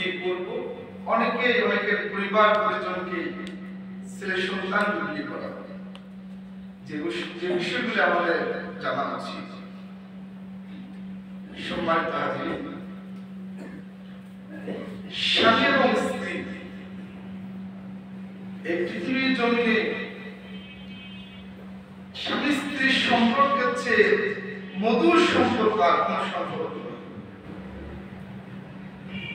বিয়ে করব, অনেকের পরিবার পরিজনকে ছেলে সন্তান বিয়ে করা, যে বিষয়গুলো আমাদের জানা উচিত। সম্মানিত হাজির, স্বামী এবং স্ত্রী এই পৃথিবীর জমিনে স্বামী স্ত্রীর সম্পর্ক হচ্ছে মধুর সম্পর্ক, আর কোন সম্পর্ক নয়।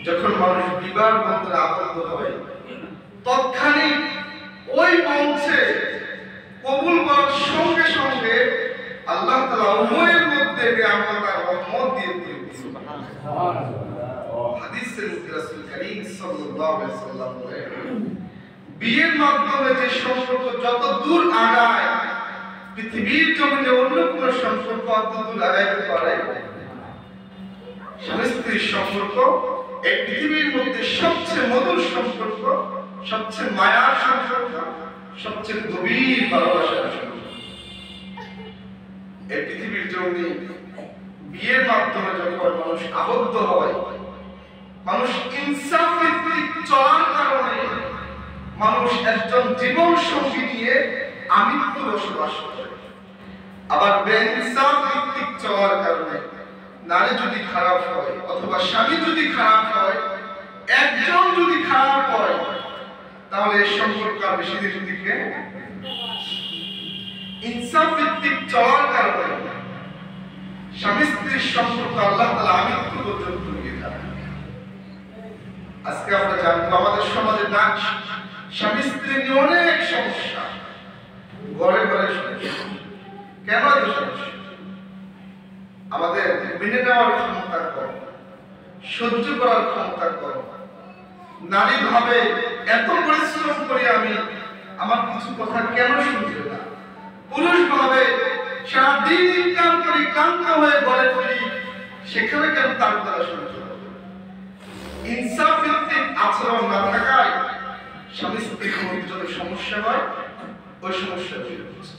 যখন মানুষ বিবাহ বন্ধনে আবদ্ধ হয়, তৎক্ষণিক ওই বংশে কবুল করার সঙ্গে সঙ্গে আল্লাহ তাআলা উভয়ের মধ্যে নিয়ামতের রহমত দিয়ে দিয়েছেন। সুবহানাল্লাহ। হাদিসের মধ্যে রাসূল কারীম সাল্লাল্লাহু আলাইহি ওয়াসাল্লাম বলেন, বিয়ের মাধ্যমে যে সম্পর্ক যত দূর আগায়, পৃথিবীর জমিনে অন্য কোন সম্পর্ক অত দূর আগাইতে পারে। স্বামী স্ত্রীর সম্পর্ক এই পৃথিবীর মধ্যে সবচেয়ে মধুর সম্পর্ক, সবচেয়ে মায়ার সম্পর্ক, সবচেয়ে গভীর ভালোবাসার সম্পর্ক। এই পৃথিবীর জমিনে বিয়ের মাধ্যমে যখন মানুষ আবদ্ধ হয়, মানুষ ইনসাফ ভিত্তিক চলার কারণে মানুষ একজন জীবন সঙ্গী নিয়ে আমিত্ব বসবাস করে। আবার বেইনসাফ ভিত্তিক চলার কারণে নারী যদি খারাপ হয় অথবা স্বামী যদি খারাপ হয়, একজন যদি খারাপ হয়, তাহলে এই সম্পর্ক আর বেশি দিন টিকে। ইনসাফ ভিত্তিক চলার কারণে স্বামী স্ত্রীর সম্পর্ক আল্লাহ তাআলা আমিত্ব পর্যন্ত নিয়ে যান। আজকে আমরা জানবো আমাদের সমাজে না স্বামী স্ত্রী নিয়ে অনেক সমস্যা, ঘরে ঘরে সমস্যা। কেন এত সমস্যা? আমাদের মেনে নেওয়ার ক্ষমতা কম, সহ্য করার ক্ষমতা কম। নারী ভাবে এত পরিশ্রম করি আমি, আমার কিছু কথা কেন শুনবে না। পুরুষ ভাবে সারাদিন ইনকাম করি, ক্লান্ত হয়ে ঘরে ফিরি, সেখানে কেন তার দ্বারা সহ্য হবে। ইনসাফ ভিত্তিক আচরণ না থাকায় স্বামী স্ত্রীর মধ্যে যত সমস্যা হয়, ওই সমস্যা তৈরি হচ্ছে।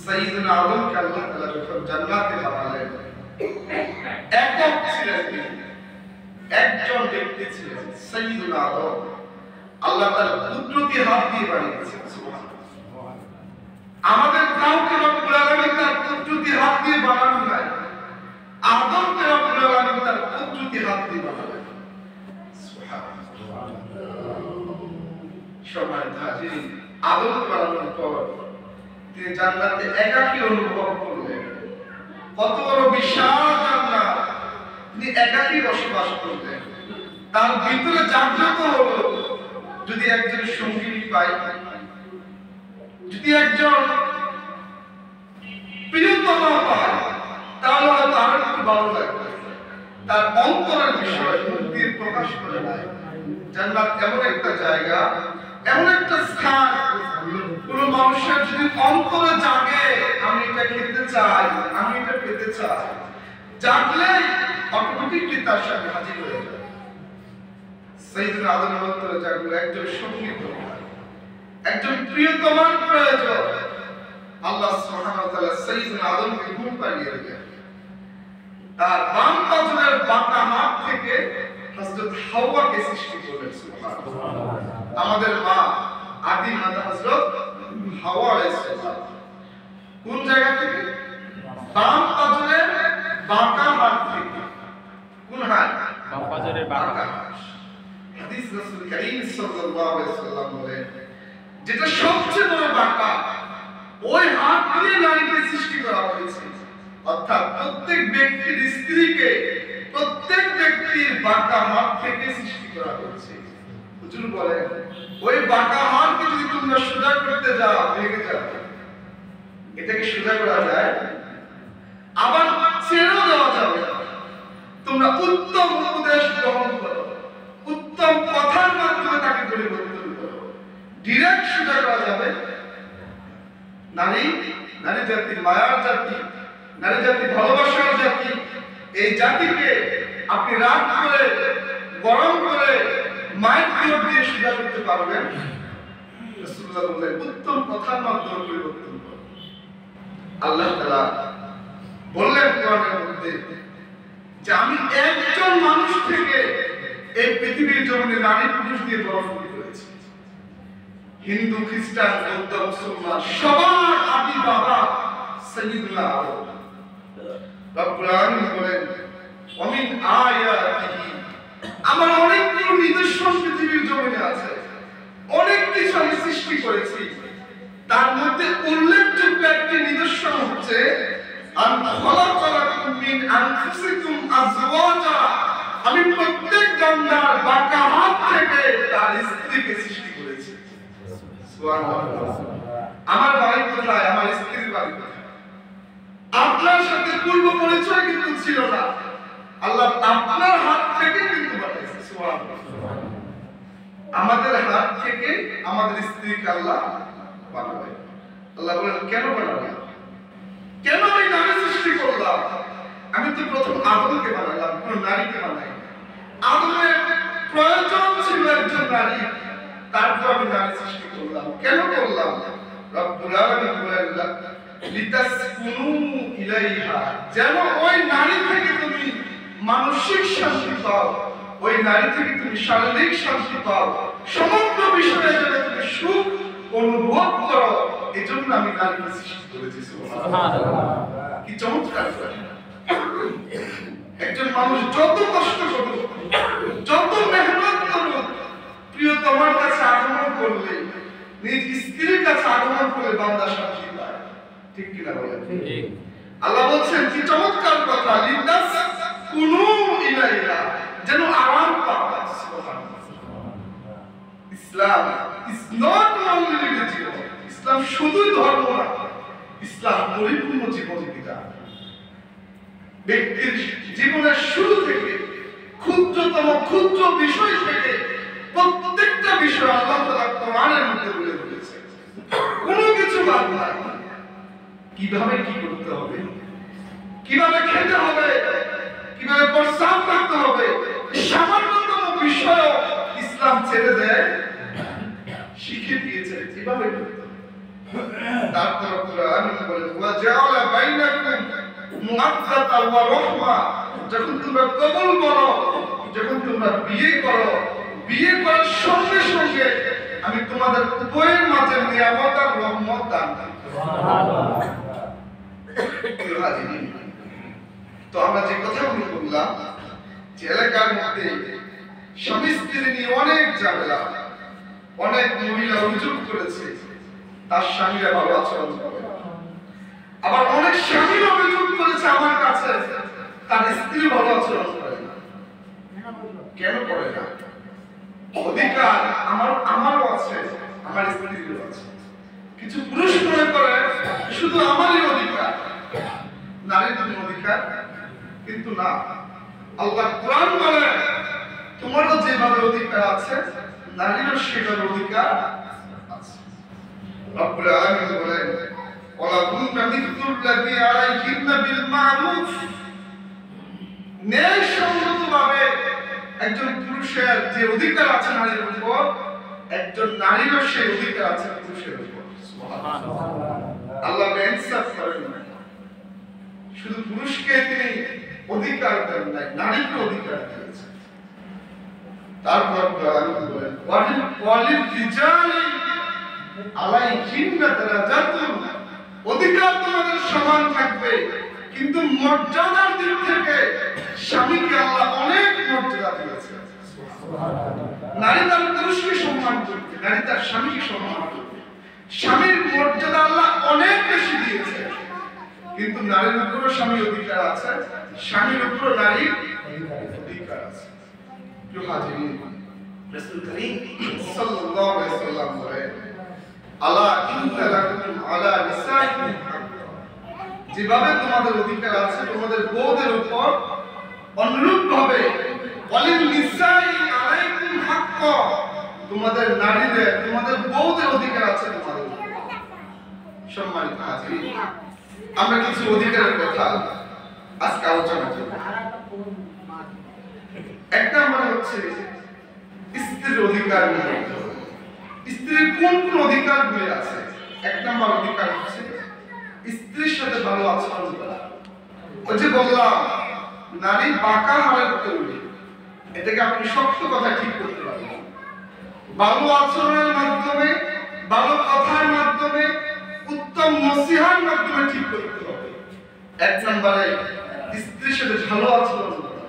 সাইয়্যিদুনা আদমকে আল্লাহ তাআলা যখন জান্নাতে বানালেন, একক ছিলেন তিনি, একজন ব্যক্তি ছিলেন সাইয়্যিদুনা আদম। আল্লাহ তাআলা কুদরতি হাত দিয়ে বানিয়েছেন। সুবহানাল্লাহ। আমাদের কাউকে রব্বুল আলামিন তার কুদরতি হাত দিয়ে বানান নাই, আদমকে রব্বুল আলামিন তার কুদরতি হাত দিয়ে বানালেন। সুবহানাল্লাহ। সম্মানিত হাজিরিন, আদমকে বানানোর পর তিনি জান্নাতে একাকী অনুভব করলেন। কত বড় বিশাল জান্নাত, তিনি একাকী বসবাস করলেন। তার ভিতরে জাগ্রত হলো, যদি একজন সঙ্গিনী পাই, যদি একজন প্রিয়তমা পাই, তাহলে হয়তো আরো একটু ভালো লাগবে। তার অন্তরের বিষয় দিয়ে প্রকাশ করে নাই। জান্নাত এমন একটা জায়গা, এমন একটা স্থান, কোন মানুষের যদি অন্তরে জাগে আমি এটা খেতে চাই, আমি এটা পেতে চাই, জাগলে অটোমেটিকলি তার সাথে হাজির হয়ে যায়। সাইয়্যিদুনা আদমের অন্তরে জাগলো একজন সঙ্গী দরকার, একজন প্রিয়তমার প্রয়োজন। আল্লাহ সুবহানাহু ওয়া তাআলা সাইয়্যিদুনা আদমকে ঘুম পাড়িয়ে দিলেন। তার বাম পাজরের বাঁকা হাত থেকে হযরত হাওয়াকে সৃষ্টি করলেন। সুবহানাল্লাহ। আমাদের মা আদি মাতা হযরত হাওয়া আলাইহিস সালাম কোন জায়গা থেকে? বাম পাজরের বাঁকা হাত থেকে। কোন হাত? বাম পাজরের বাঁকা হাত। হাদিস রাসূল কারীম সাল্লাল্লাহু আলাইহি ওয়াসাল্লাম বলেন, যেটা সবচেয়ে বড় বাঁকা, ওই হাত দিয়ে নারীকে সৃষ্টি করা হয়েছে। অর্থাৎ প্রত্যেক ব্যক্তির স্ত্রীকে প্রত্যেক ব্যক্তির বাঁকা হাত থেকে সৃষ্টি করা হয়েছে। হুজুর বলেন, ওই বাঁকা হাতকে যদি তোমরা সোজা করতে যাও, ভেঙে যাবে। এটাকে সোজা করা যায়, আবার ছেড়েও দেওয়া যাবে। তোমরা উত্তম উপদেশ গ্রহণ করো, উত্তম কথার মাধ্যমে তাকে পরিবর্তন করো। ডিরেক্ট সোজা করা যাবে। নারী জাতি মায়ার জাতি, নারী জাতি ভালোবাসার জাতি। এই জাতিকে আপনি রাগ করে, গরম করে, মাইক দিয়ে সোজা করতে পারবেন? রাসূলুল্লাহ বললেন, উত্তম কথার মাধ্যমে পরিবর্তন করো। আল্লাহ তাআলা বললেন কোরআনের মধ্যে যে আমি একজন মানুষ থেকে এই পৃথিবীর জমিনে নারী পুরুষ দিয়ে বরাবরি করেছে। হিন্দু, খ্রিস্টান, বৌদ্ধ, মুসলমান সবার আদি বাবা সাইয়্যিদুনা আদম। রব্বুল আলামিন বলেন, ওয়ামিন আয়াতিহি, আমার অনেকগুলো নিদর্শন পৃথিবীর জমিনে আছে, অনেক কিছু আমি সৃষ্টি করেছি। তার মধ্যে উল্লেখযোগ্য একটি নিদর্শন হচ্ছে আন খালাকালাকুম মিন আনফুসিকুম আজওয়াজা, আমি প্রত্যেক বান্দার বাঁকা হাত থেকে তার স্ত্রীকে সৃষ্টি করেছি। সুবহানাল্লাহ। আমার বাড়ি কোথায়? আমার স্ত্রীর বাড়ি কোথায়? আপনার সাথে পূর্ব পরিচয় কিন্তু ছিল না, আল্লাহ আপনার হাত থেকে কিন্তু বানাইছে। সুবহানাল্লাহ। আমাদের হাত থেকে আমাদের স্ত্রীকে আল্লাহ বানাবে। আল্লাহ বলেন, কেন বানাবে? কেন আমি নারী সৃষ্টি করলাম? আমি তো প্রথম আদমকে বানালাম, কোন নারীকে বানাই। আদমের প্রয়োজন ছিল একজন নারী, তারপর আমি নারী সৃষ্টি করলাম। কেন করলাম? রব্বুল আলামিন বলেন, লিতাসকুনু ইলাইহা, যেন ওই নারী থেকে তুমি মানসিক শান্তি পাও, ওই নারী থেকে তুমি শারীরিক শান্তি পাও, সমগ্র বিষয়ে যেন তুমি সুখ অনুভব করো, এজন্য আমি নারীকে সৃষ্টি করেছি। সুবহানাল্লাহ। কি চমৎকার! একজন মানুষ যত কষ্ট করুক, যত মেহনত করুক, প্রিয় তোমার কাছে আগমন করলে, নিজ স্ত্রীর কাছে আগমন করলে বান্দা শান্তি পায়। ঠিক কিনা বলেন? ঠিক। আল্লাহ বলছেন, কি চমৎকার কথা, লিতাসকুনু ইলাইহা, যেন আরাম পাও। সুবহানাল্লাহ। ইসলাম is not only religion, ইসলাম শুধুই ধর্ম না, ইসলাম পরিপূর্ণ জীবন বিধান। ব্যক্তির জীবনের শুরু থেকে ক্ষুদ্র বিষয় থেকে প্রত্যেকটা বিষয় আল্লাহ তাআলা কোরআনের মধ্যে বলে দিয়েছে, কোনো কিছু বাদ নাই। কিভাবে কি করতে হবে, কিভাবে খেতে হবে, কিভাবে প্রস্রাব করতে হবে, সামান্যতম বিষয় ইসলাম ছেড়ে দেয়, শিখে দিয়েছে কিভাবে করতে হবে। তারপর কোরআন বলে, ওয়া জাআলা বাইনাকুম মুআদ্দাতান ওয়া রাহমা, যখন তোমরা কবুল করো, যখন তোমরা বিয়ে করো, বিয়ে করার সঙ্গে সঙ্গে আমি তোমাদের উভয়ের মাঝে নিয়ামত আর রহমত দান করি। সুবহানাল্লাহ। তো আমরা যে কথাগুলো বললাম, যে এলাকার মধ্যে স্বামী স্ত্রী নিয়ে অনেক ঝামেলা, অনেক মহিলা অভিযোগ করেছে তার স্বামীরা ভালো আচরণ করে, আবার অনেক স্বামী অভিযোগ করেছে আমার কাছে তার স্ত্রী ভালো আচরণ করে না। কেন করে না? অধিকার আমারও আছে, আমার স্ত্রীরও আছে। কিছু পুরুষ মনে করে শুধু আমারই অধিকার, নারীর অধিকার, কিন্তু না। আল্লাহ কোরআন বলে, তোমারও যেভাবে অধিকার আছে নারীরও সেটার অধিকার আছে। রব্বুল আলামিন বলেন, ওয়ালা কুনতা মিথলুল্লাযী আলাইহিন্না বিল মা'রুফ, ন্যায়সঙ্গতভাবে একজন পুরুষের যে অধিকার আছে নারীর উপর, একজন নারীরও সেই অধিকার আছে পুরুষের উপর। সুবহানাল্লাহ। আল্লাহ ইনসাফ করেন না, শুধু পুরুষকে তিনি অধিকার দেন নাই, নারীকে অধিকার দিয়েছেন। তারপর আল্লাহ বলেন, ওয়ালিল রিজালি আলাইহিন্না দারাজাতুন, অধিকার তোমাদের সমান থাকবে, কিন্তু মর্যাদার দিক থেকে স্বামীকে আল্লাহ অনেক মর্যাদা দিয়েছেন। নারী তার পুরুষকে সম্মান করবে, নারী তার স্বামীকে সম্মান করবে। স্বামীর মর্যাদা আল্লাহ অনেক বেশি দিয়েছে, কিন্তু নারীর উপরও স্বামীর অধিকার আছে, স্বামীর উপরও নারীর অধিকার আছে। প্রিয় হাজিরিন, রাসূল করিম সাল্লাল্লাহু আলাইহি ওয়াসাল্লাম বলেন, আলা ইন্না লাকুম আলা নিসাইকুম হাক্ক, যেভাবে তোমাদের অধিকার আছে তোমাদের বউদের উপর, অনুরূপভাবে ওয়ালিন নিসাই আলাইকুম হাক্ক, তোমাদের নারীদের, তোমাদের বউদের অধিকার আছে তোমাদের উপর। সম্মানিত হাজিরিন, আমরা কিছু অধিকারের কথা আজকে আলোচনা করব। এক নম্বর হচ্ছে স্ত্রীর অধিকার নিয়ে। স্ত্রীর কোন কোন অধিকারগুলি আছে? এক নম্বর অধিকার হচ্ছে স্ত্রীর সাথে ভালো আচরণ করা। ওই যে বললাম, নারী বাঁকা হাড়ের তৈরি, এটাকে আপনি শক্ত কথা ঠিক করতে পারবেন। ভালো আচরণের মাধ্যমে, ভালো কথার মাধ্যমে, উত্তম নসিহার মাধ্যমে ঠিক করতে হবে। এক নম্বরে স্ত্রীর সাথে ভালো আচরণ করা।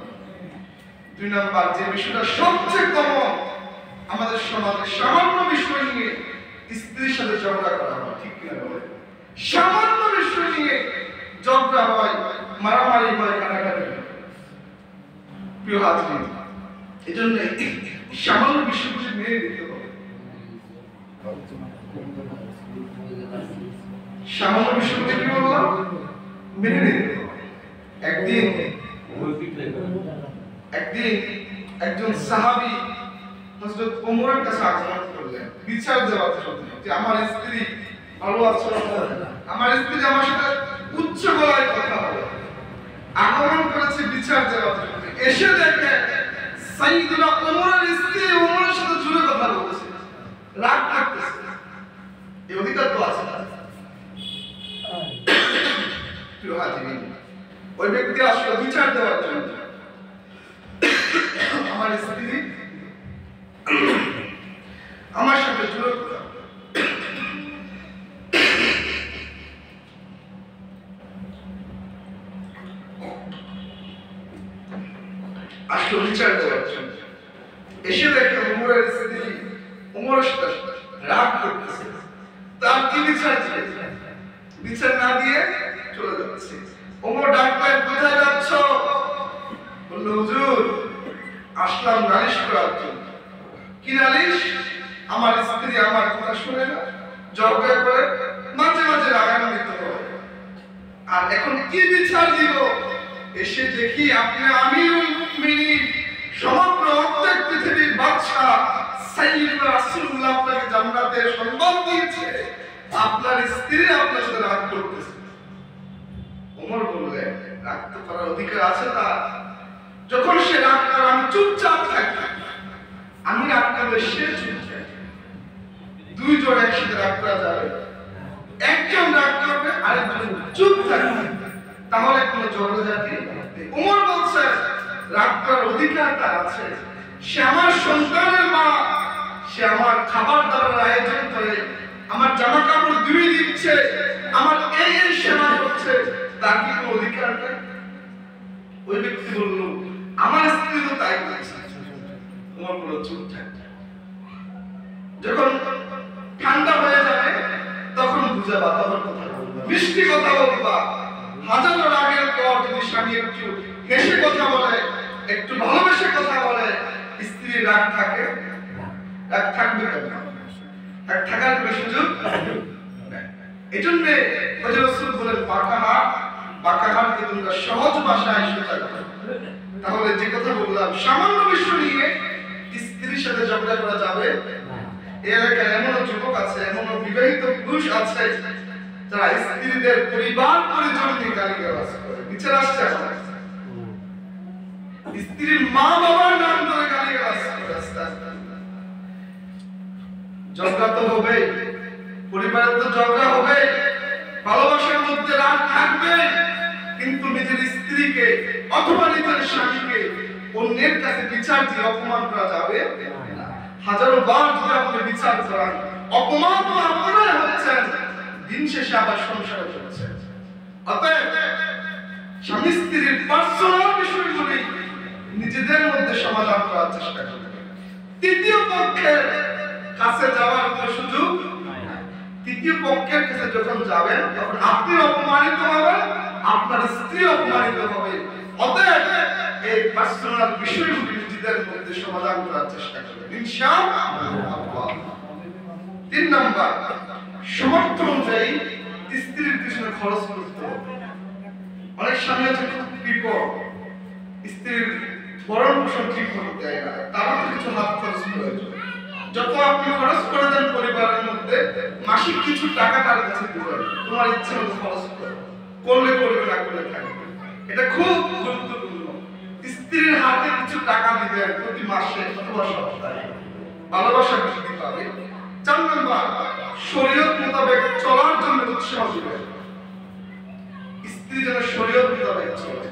দুই নম্বর যে বিষয়টা সবচেয়ে কমন আমাদের সমাজে, সামান্য বিষয় নিয়ে স্ত্রীর সাথে ঝগড়া করা হয়, ঠিক কিনা বলে? সামান্য বিষয় নিয়ে ঝগড়া হয়, মারামারি হয়, কাটাকাটি হয়। প্রিয় হাজরিন, এই জন্য সামান্য বিষয়গুলি মেনে নিতে হবে। সামান্য বিষয়গুলি কি বললাম? মেনে নিতে হবে। একদিন একজন সাহাবী হযরত ওমরের কাছে আগমন করলেন বিচার দেওয়ার জন্য যে আমার স্ত্রী ভালো আচরণ করে না, আমার স্ত্রী আমার সাথে উচ্চ গলায় কথা বলে। আগমন করেছে বিচার দেওয়ার জন্য। এসে দেখে সাইয়্যিদুনা ওমরের স্ত্রী ওমরের সাথে জোরে কথা বলছে, রাগ থাকতেছে। এই অধিকার তো আছে না? প্রিয় হাজিরিন, ওই ব্যক্তি আসলে বিচার দেওয়ার জন্য আমার স্ত্রী আমার সাথে জোরে কথা আসলে বিচার দেওয়ার জন্য। এসে দেখে ওমরের স্ত্রী ওমরের সাথে রাগ করতেছে। তার কি বিচার দিবে? বিচার না দিয়ে চলে যাচ্ছে। ওমর ডাকলেন, কোথায় যাচ্ছ? বলল, হুজুর আসলাম নালিশ করার জন্য। কি নালিশ? আমার স্ত্রী আমার কথা শুনে না, ঝগড়া করে, মাঝে মাঝে রাগান্বিত হয়। আর এখন কি বিচার দিব? এসে দেখি আপনি আমিরুল মুমিনিন, সমগ্র অর্ধেক পৃথিবীর বাদশা সাইয়্যিদুনা রাসূলুল্লাহ আপনাকে জান্নাতের সম্মান দিয়েছে, আপনার স্ত্রী আপনার সাথে রাগ করতেছে। ওমর বললেন, রাগ তো করার অধিকার আছে তার। যখন সে রাগ করে আমি চুপচাপ থাকি, আমি রাগ করলে সে চুপ থাকে। দুইজন একসাথে রাগ করা যাবে? একজন রাগ করবে, আরেকজন চুপ থাকবে, তাহলে কোনো ঝগড়াঝাটি। ওমর বলছে রাগ করার অধিকার তার আছে। সে আমার সন্তানের মা, সে আমার খাবার দাবার আয়োজন করে, আমার জামা কাপড় ধুয়ে দিচ্ছে, আমার এই সেবা করছে, তার কি কোনো অধিকার নেই? ওই ব্যক্তি বলল, আমার স্ত্রী তো তাই করছে। ওমর বলল, চুপ থাক। যখন ঠান্ডা হয়ে যাবে তখন বুঝাবা, তখন কথা বলবা, মিষ্টি কথা বলবা। হাজারো রাগের পর যদি স্বামী একটু হেসে কথা বলে, একটু ভালোবেসে কথা বলে, স্ত্রীর রাগ থাকে? রাগ থাকবে কেন? রাগ থাকার কোনো সুযোগ নেই। এই জন্য রাসূল বলেন, বাঁকাহারকে তোমরা সহজ ভাষায় সোজা করো। তাহলে যে কথা বললাম, সামান্য বিষয় নিয়ে স্ত্রীর সাথে ঝগড়া করা যাবে? এই এলাকায় এমন যুবক আছে, এমন বিবাহিত পুরুষ আছে যারা স্ত্রীদের পরিবার পরিজন নিয়ে গালিগালাজ করে। বিচার আসছে আমার, স্ত্রীর মা বাবার নাম ধরে গালিগালাজ করে। ঝগড়া তো হবে, পরিবারে তো ঝগড়া হবে, ভালোবাসার মধ্যে রাগ থাকবে, কিন্তু নিজের স্ত্রীকে অথবা নিজের স্বামীকে অন্যের কাছে বিচার দিয়ে অপমান করা যাবে না। হাজারো বার যদি আপনি বিচার করেন, অপমান তো আপনারাই হচ্ছেন, দিন শেষে আবার সংসার হচ্ছে। অতএব স্বামী স্ত্রীর পার্সোনাল বিষয়গুলি নিজেদের মধ্যে সমাধান করার চেষ্টা করবেন। তৃতীয় পক্ষের কাছে যাওয়ার কোনো সুযোগ নাই। তৃতীয় পক্ষের কাছে যখন যাবেন, তখন আপনি অপমানিত হবেন, আপনার স্ত্রী অপমানিত হবে। অতএব এই পার্সোনাল বিষয়গুলি নিজেদের মধ্যে সমাধান করার চেষ্টা করবেন, ইনশাআল্লাহ। 3 নাম্বার, সামর্থ্য অনুযায়ী স্ত্রীর পিছনে খরচ করতে হবে। অনেক স্বামী আছে খুব বিপদ, স্ত্রীর ভরণ পোষণ ঠিক মতো দেয় না, তারও কিছু হাত খরচ প্রয়োজন। যত আপনি খরচ করে দেন পরিবারের মধ্যে, মাসিক কিছু টাকা তার কাছে দিবেন, তোমার ইচ্ছে মতো খরচ করলে করবে, না করলে থাকবে। এটা খুব গুরুত্বপূর্ণ। স্ত্রীর হাতে কিছু টাকা দিবেন প্রতি মাসে অথবা সপ্তাহে, ভালোবাসা বৃদ্ধি পাবে। 4 নম্বর, শরীয়ত মোতাবেক চলার জন্য উৎসাহ দিবেন। স্ত্রী যেন শরীয়ত মোতাবেক চলে,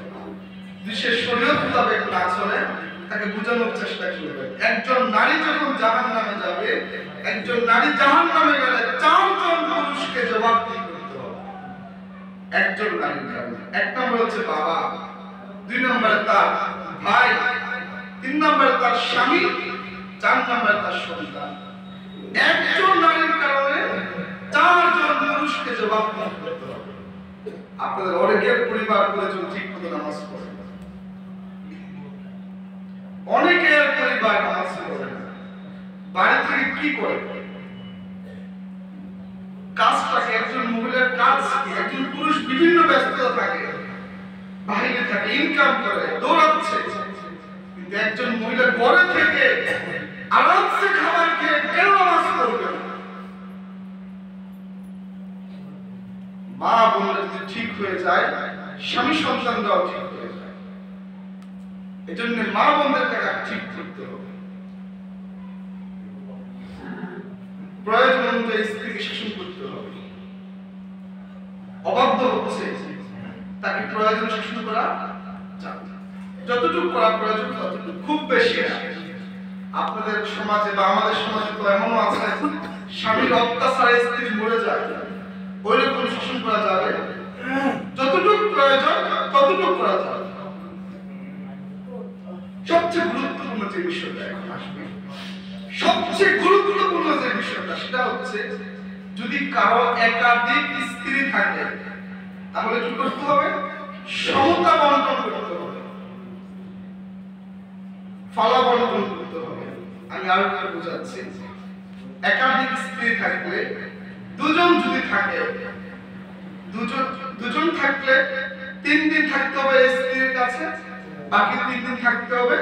যদি সে শরীয়ত মোতাবেক না চলে তাকে বোঝানোর চেষ্টা করবেন। একজন নারী যখন জাহান্নামে যাবে, একজন নারী জাহান্নামে গেলে 4 জন পুরুষকে জবাবদিহি করতে হবে একজন নারীর কারণে। 1 নম্বর হচ্ছে বাবা, 2 নম্বরে তার ভাই, 3 নম্বরে তার স্বামী, 4 নম্বরে তার সন্তান। একজন নারীর কারণে 4 জন পুরুষকে জবাবদিহি করতে হবে। আপনাদের অনেকের পরিবার পরিজন ঠিক মতো নামাজ পড়ে, অনেকের পরিবার নামাজ পড়ে না, বাড়ি থেকে কি করে কাজটাকে, একজন মহিলার কাজ কি, একজন পুরুষ বিভিন্ন ব্যস্ততা থাকে, বাইরে থাকে, ইনকাম করে, দৌড়াচ্ছে, কিন্তু একজন মহিলা ঘরে থেকে আরামসে খাবার খেয়ে কেন নামাজ পড়বে? মা বোনরা যদি ঠিক হয়ে যায়, স্বামী সন্তানরাও ঠিক হয়ে যায়। এজন্য মা বোনদেরকে ঠিক করতে হবে। প্রয়োজন অনুযায়ী স্ত্রীকে শাসন করতে হবে। অবাধ্য হচ্ছে, তাকে প্রয়োজন শাসন করা যাবে না। যতটুকু করা প্রয়োজন ততটুকু, খুব বেশি না। আপনাদের সমাজে বা আমাদের সমাজে তো এমনও আছে, স্বামীর অত্যাচারে স্ত্রী মরে যায়, ওইরকম শাসন করা যাবে। যতটুকু প্রয়োজন ততটুকু করা যাবে। সবচেয়ে গুরুত্বপূর্ণ যে বিষয়টা এখন আসবে, সবচেয়ে গুরুত্বপূর্ণ যে বিষয়টা, সেটা হচ্ছে যদি কারো একাধিক স্ত্রী থাকে তাহলে কি করতে হবে? সমতা বন্টন করতে হবে, ফালা বন্টন করতে হবে। আমি আরো একবার বোঝাচ্ছি। একাধিক স্ত্রী থাকলে, দুজন যদি থাকে, দুজন থাকলে 3 দিন থাকতে হবে এই স্ত্রীর কাছে, বাকি 3 দিন থাকতে হবে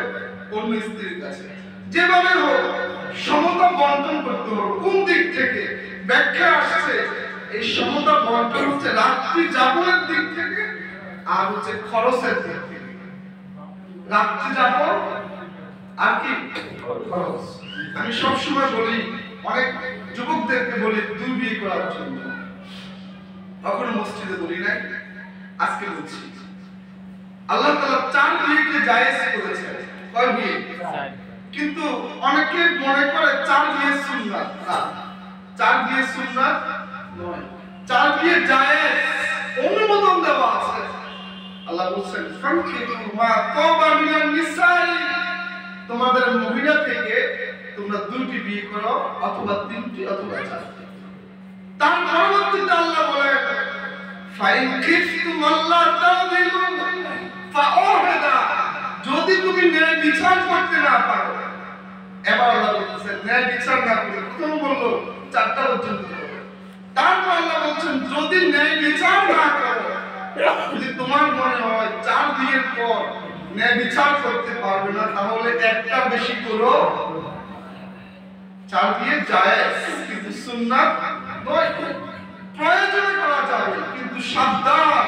অন্য স্ত্রীর কাছে। যেভাবে হোক সমতা বন্টন করতে হবে। কোন দিক থেকে ব্যাখ্যা আসছে? এই সমতা বন্টন হচ্ছে রাত্রি যাপনের দিক থেকে আর হচ্ছে খরচের দিক থেকে। রাত্রি যাপন আর কি খরচ। আমি সবসময় বলি, অনেক যুবকদেরকে বলি 2 বিয়ে করার জন্য। তখন মসজিদে বলি নাই, আজকে বলছি। আল্লাহ তাআলা 4 বিয়েকে জায়েজ করেছেন। কয় বিয়ে? কিন্তু অনেকে মনে করে 4 বিয়ে সুন্নাত। না, 4 বিয়ে সুন্নাত নয়, 4 বিয়ে জায়েজ, অনুমোদন দেওয়া আছে। আল্লাহ বলেন, ফানকিহু মা তাবা মিনান নিসাই, তোমাদের মহিলা থেকে তোমরা 2টি বিয়ে করো, অথবা 3টি অথবা 4টি। তার পরবর্তীতে আল্লাহ বলেন, ফাইন খিফতুম আল্লাহ তাদিলু ফাওয়াহিদা, যদি তুমি ন্যায় বিচার করতে না পারো। এবার আল্লাহ বলছেন ন্যায় বিচার না করে, প্রথম বললো 4টা পর্যন্ত করো। তারপর আল্লাহ বলছেন যদি ন্যায় বিচার না করো, যদি তোমার মনে হয় 4 বিয়ের পর ন্যায় বিচার করতে পারবে না, তাহলে একটা বেশি করো। 4 বিয়ে জায়েজ, কিন্তু সুন্নাত নয়। প্রয়োজনে করা যাবে, কিন্তু সাবধান।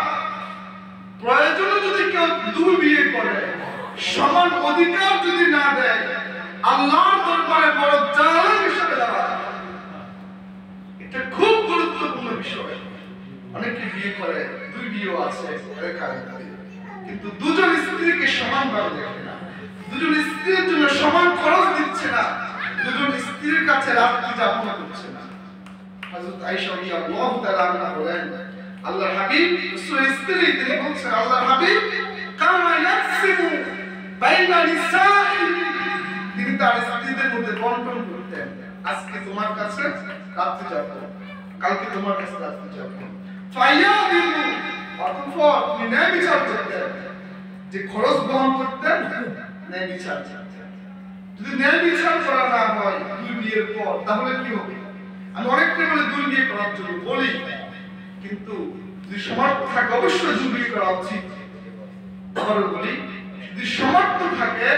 প্রয়োজনে যদি কেউ 2 বিয়ে করে, সমান অধিকার যদি না দেয়, আল্লাহর দরবারে বড় জালেম হিসেবে দাঁড়ায়। এটা খুব গুরুত্বপূর্ণ বিষয়। অনেকে বিয়ে করে, 2 বিয়েও আছে, কিন্তু 2 জন স্ত্রীকে সমানভাবে দেখে না, 2 জন স্ত্রীর জন্য সমান খরচ দিচ্ছে না, 2 জন স্ত্রীর কাছে রাত্রি যাপন করছে না। হযরত আয়েশা রাদিয়াল্লাহু তাআলা আনহা বলেন, আল্লাহর হাবিব রাসূলের স্ত্রী, তিনি বলছেন আল্লাহর হাবিব কামা ইয়াকসিমু বাইনা নিসাই, তিনি তার স্ত্রীদের মধ্যে বন্টন করতেন। আজকে তোমার কাছে রাত্রি যাপন, কালকে তোমার কাছে রাত্রি যাপন। ফায়াদিলু, অতঃপর তিনি ন্যায় বিচার করতেন, যে খরচ বহন করতেন, ন্যায় বিচার করতেন। যদি ন্যায় বিচার করা না হয় 2 বিয়ের পর, তাহলে কি হবে? আমি অনেকটা বলে 2 বিয়ে করার জন্য বলি, কিন্তু যদি সামর্থ্য থাকে অবশ্যই 2 বিয়ে করা উচিত। আবারও বলি, যদি সামর্থ্য থাকে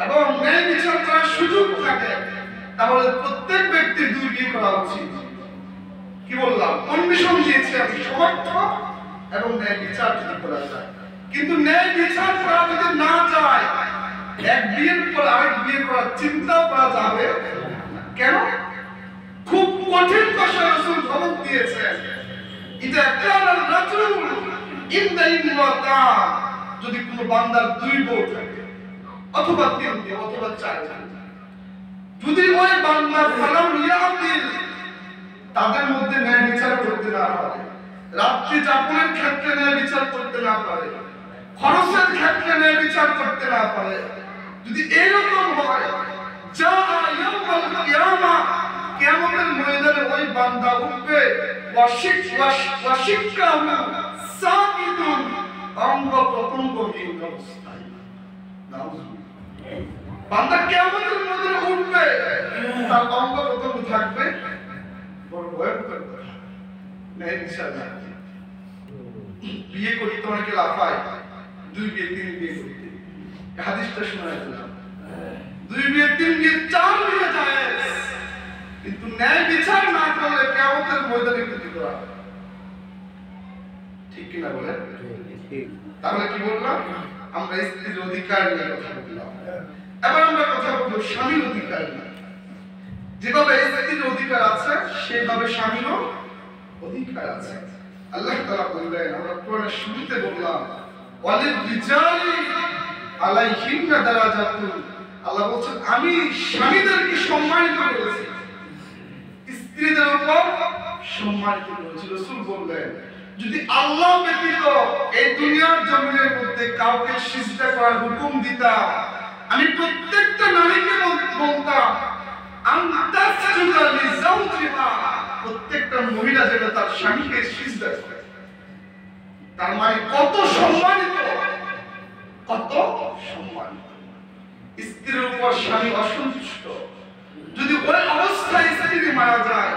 এবং ন্যায় বিচার করার সুযোগ থাকে, তাহলে প্রত্যেক ব্যক্তির 2 বিয়ে করা উচিত। কি বললাম? কন্ডিশন দিয়েছি আমি, সামর্থ্য এবং ন্যায় বিচার যদি করা যায়। কিন্তু ন্যায় বিচার করা যদি না যায়, এক বিয়ের পর আরেক বিয়ে করার চিন্তা করা যাবে কেন? খুব কঠিন ভাষায় রাসূল ধমক দিয়েছেন, ইদা কানা রাজুল ইনদা ইমরাতান, যদি কোনো বান্দার 2 বউ থাকে, অথবা 3 দিন অথবা 4 দিন। যদি ওই বান্দা ফালাম ইয়াদিল তাদের মধ্যে ন্যায় বিচার করতে না পারে, রাত্রি যাপনের ক্ষেত্রে ন্যায় বিচার করতে না পারে, খরচের ক্ষেত্রে ন্যায় বিচার করতে না পারে, যদি এরকম হয় যা ইয়াউমাল কিয়ামা কিয়ামতের ময়দানে ওই বান্দা উঠবে ওয়াশিক্কাহু সাকিদুন অঙ্গ প্রত্যঙ্গহীন অবস্থায়। বান্দা কিয়ামতের ময়দানে উঠবে তার অঙ্গ প্রত্যঙ্গ থাকবে বড় ভয়ঙ্কর কথা, ন্যায় বিচার না। বিয়ে করতে অনেকে লাফায়, 2 বিয়ে 3 বিয়ে করতে, হাদিসটা শোনা দিলাম, 2 বিয়ে 3 বিয়ে 4 বিয়ে যায়, কিন্তু ন্যায় বিচার না করলে কিয়ামতের ময়দানে ক্ষতি করা হবে। ঠিক কিনা বলেন? তাহলে কি বললাম? আমরা স্ত্রীর অধিকার নিয়ে কথা বললাম, এবার আমরা কথা বলবো স্বামীর অধিকার নিয়ে। যেভাবে স্ত্রীর অধিকার আছে সেভাবে স্বামীরও অধিকার আছে। আল্লাহ তাআলা বললেন, আমরা কোরআনের শুরুতে বললাম ওয়ালিল রিজালি আলাইহিন্না দারাজাতুন, আল্লাহ বলেন আমি স্বামীদেরকে সম্মানিত করেছি, স্ত্রীদের উপর সম্মানিত করেছি। রাসূল বললেন যদি আল্লাহ ব্যতীত এই দুনিয়ার জমিনের মধ্যে কাউকে সিজদা করার হুকুম দিতাম, আমি প্রত্যেকটা নারীকে বলতাম আনতাসজুদা লিজাওজিহা, প্রত্যেকটা মহিলা যেন তার স্বামীকে সিজদা করে। তার মানে কত সম্মানিত, কত সম্মানিত। স্ত্রীর উপর স্বামী অসন্তুষ্ট, যদি ওই অবস্থায় স্ত্রী মারা যায়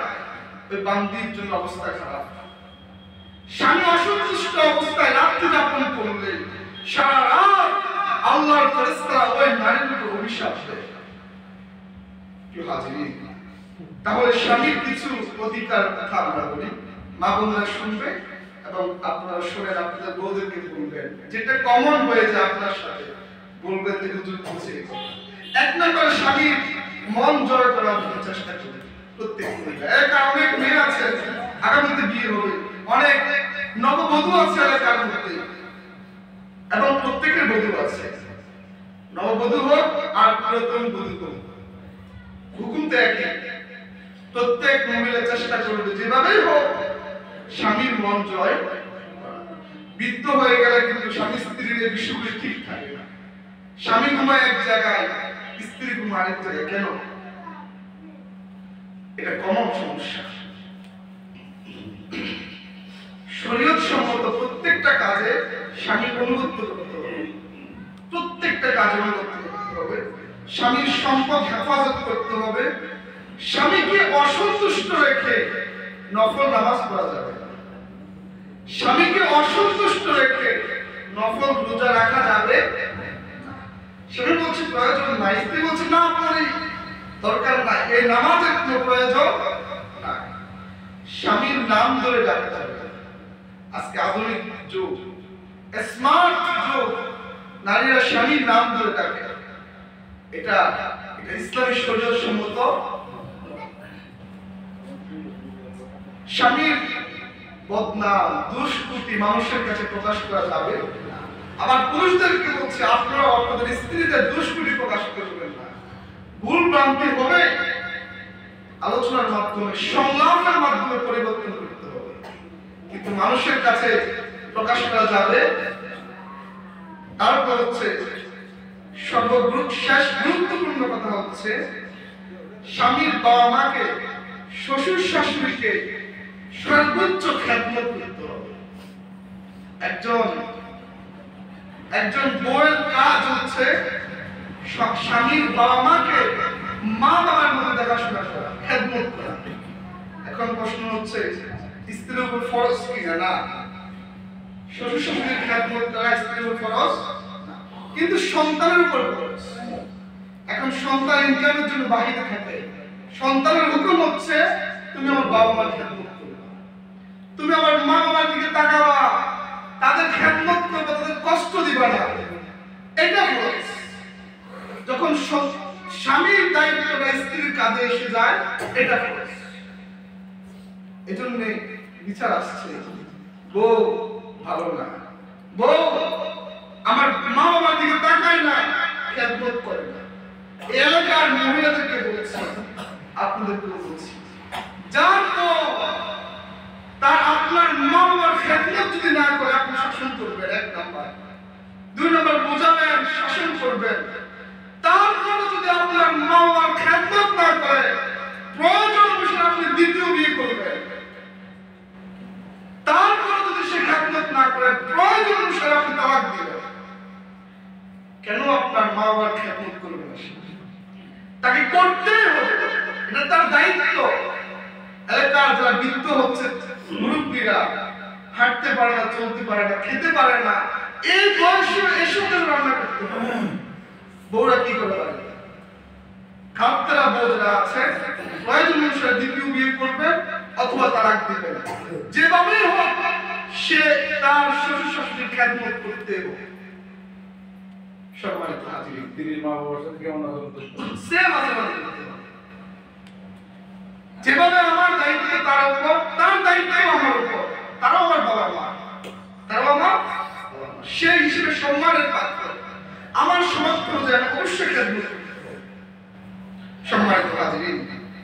ওই বান্দির জন্য অবস্থা খারাপ। স্বামী অসন্তুষ্ট অবস্থায় রাত্রি যাপন করলে সারা রাত আল্লাহর ফেরেশতারা ওই নারীর উপর অভিশাপ দেয়। তাহলে স্বামীর কিছু অধিকার কথা আমরা বলি, মা বোনরা শুনবে এবং আপনারা শুনেন, আপনাদের বউদেরকে বলবেন, যেটা কমন হয়ে যায় আপনার সাথে বলবেন যে হুজুর বলছে। 1 নম্বরে স্বামীর মন জয় করার জন্য চেষ্টা করবে প্রত্যেক মহিলা। অনেক মেয়ে আছে আগামীতে বিয়ে হবে, অনেক নববধূ আছে এলাকার মধ্যে, এবং প্রত্যেকের বধূ আছে, নববধূ হোক আর পুরাতন বধূ হোক, হুকুম তো একই। প্রত্যেক মহিলা চেষ্টা করবে যেভাবেই হোক স্বামীর মন জয়। বৃদ্ধ হয়ে গেলে কিন্তু স্বামী স্ত্রীর এই বিষয়গুলি ঠিক থাকে না। স্বামী ঘুমায় এক জায়গায়, স্ত্রী ঘুমায় আরেক জায়গায়, কেন? এটা কমন সমস্যা। শরীয়ত সম্মত প্রত্যেকটা কাজে স্বামীর অনুগত্য করতে হবে, প্রত্যেকটা কাজে অনুগত্য করতে হবে, স্বামীর সম্পদ হেফাজত করতে হবে। স্বামীকে অসন্তুষ্ট রেখে নফল নামাজ পড়া যাবে না, স্বামীকে অসন্তুষ্ট রেখে নফল রোজা রাখা যাবে। স্বামী বলছে প্রয়োজন নাই, স্ত্রী বলছে না পড়ি, দরকার নাই, এই নামাজের কোনো প্রয়োজন নাই। স্বামীর নাম ধরে ডাকা যাবে। আজকে আধুনিক যুগ, স্মার্ট যুগ, নারীরা স্বামীর নাম ধরে ডাকে, এটা ইসলামী শরীয়ত সম্মত। স্বামীর বদনাম দুষ্কৃতি মানুষের কাছে প্রকাশ করা যাবে। আবার পুরুষদেরকে বলছে আপনারা আপনাদের স্ত্রীদের দুষ্কৃতি প্রকাশ করবেন না। ভুল ভ্রান্তি হবে, আলোচনার মাধ্যমে সংলাপের মাধ্যমে পরিবর্তন করতে হবে, কিন্তু মানুষের কাছে প্রকাশ করা যাবে। তারপর হচ্ছে শেষ গুরুত্বপূর্ণ কথা হচ্ছে স্বামীর বাবা মাকে, শ্বশুর শাশুড়িকে সর্বোচ্চ খেদমত করতে হবে। একজন বউয়ের কাজ হচ্ছে স্বামীর বাবা মাকে মা বাবার মধ্যে দেখাশোনা করা, খেদমত করা। এখন প্রশ্ন হচ্ছে স্ত্রীর উপর ফরজ কিনা? না, শ্বশুর শাশুড়ির খেদমত করা স্ত্রীর উপর ফরজ, কিন্তু সন্তানের উপর ফরজ। এখন সন্তান ইনকামের জন্য বাহিরে থাকে, সন্তানের হুকুম হচ্ছে তুমি আমার বাবা মার খেদমত করবে, তুমি আমার মা বাবার দিকে তাকাবা, তাদের খেদমত করবে, তাদের কষ্ট দিবা না, এটা ফরজ। যখন স্বামীর দায়িত্বটা স্ত্রীর কাঁধে এসে যায় এটা ফরজ। এজন্য বিচার আসছে, বউ ভালো না, বউ আমার মা বাবার দিকে তাকায় না, খেদমত করে না। এলাকার মহিলাদেরকে বলছি, আপনাদেরকে বলছি, যার তো তার আপনার মা বাবার খেদমত যদি না করে আপনি শাসন করবেন, 1 নাম্বার। 2 নাম্বার বোঝাবেন, শাসন করবেন। তারপরে যদি আপনার মা বাবার খেদমত না করে প্রয়োজন অনুসারে আপনি দ্বিতীয় বিয়ে করবেন। তারপরে যদি সে খেদমত না করে প্রয়োজন অনুসারে আপনি তালাক দিবেন। কেন আপনার মা বাবার খেদমত করবেন? তাকে করতেই হবে, এটা তার দায়িত্ব। এলাকার যারা বৃদ্ধ হচ্ছে, মুরব্বীরা হাঁটতে পারে না, চলতে পারে না, খেতে পারে না, এই বয়সে এসব রান্না করতে পারে। বউরা কি করে পারে? খাপ্তারা বউরা আছে, প্রয়োজন অনুসারে দ্বিতীয় বিয়ে করবে অথবা তালাক দিবে। যেভাবেই হোক সে তার শ্বশুর শাশুড়ির খেদমত করতে হবে। সম্মানিত হাজির, দিদির মা বাবার সাথে কেমন আচরণ করতে হবে? সেম আচরণ করতে হবে। যেভাবে আমার দায়িত্ব তার উপর, তার দায়িত্ব আমার উপর। তারাও আমার বাবা মা, তারাও আমার সেই হিসেবে সম্মানের পাত্র। আমার সমর্থ অনুযায়ী আমি অবশ্যই খেদমত করতে হবে। সম্মানিত হাজির,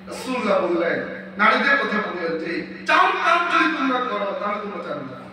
রাসূলুল্লাহ বললেন, নারীদের কথা বললেন যে 4 কাজ যদি তোমরা করো তাহলে তোমরা জান্নাত।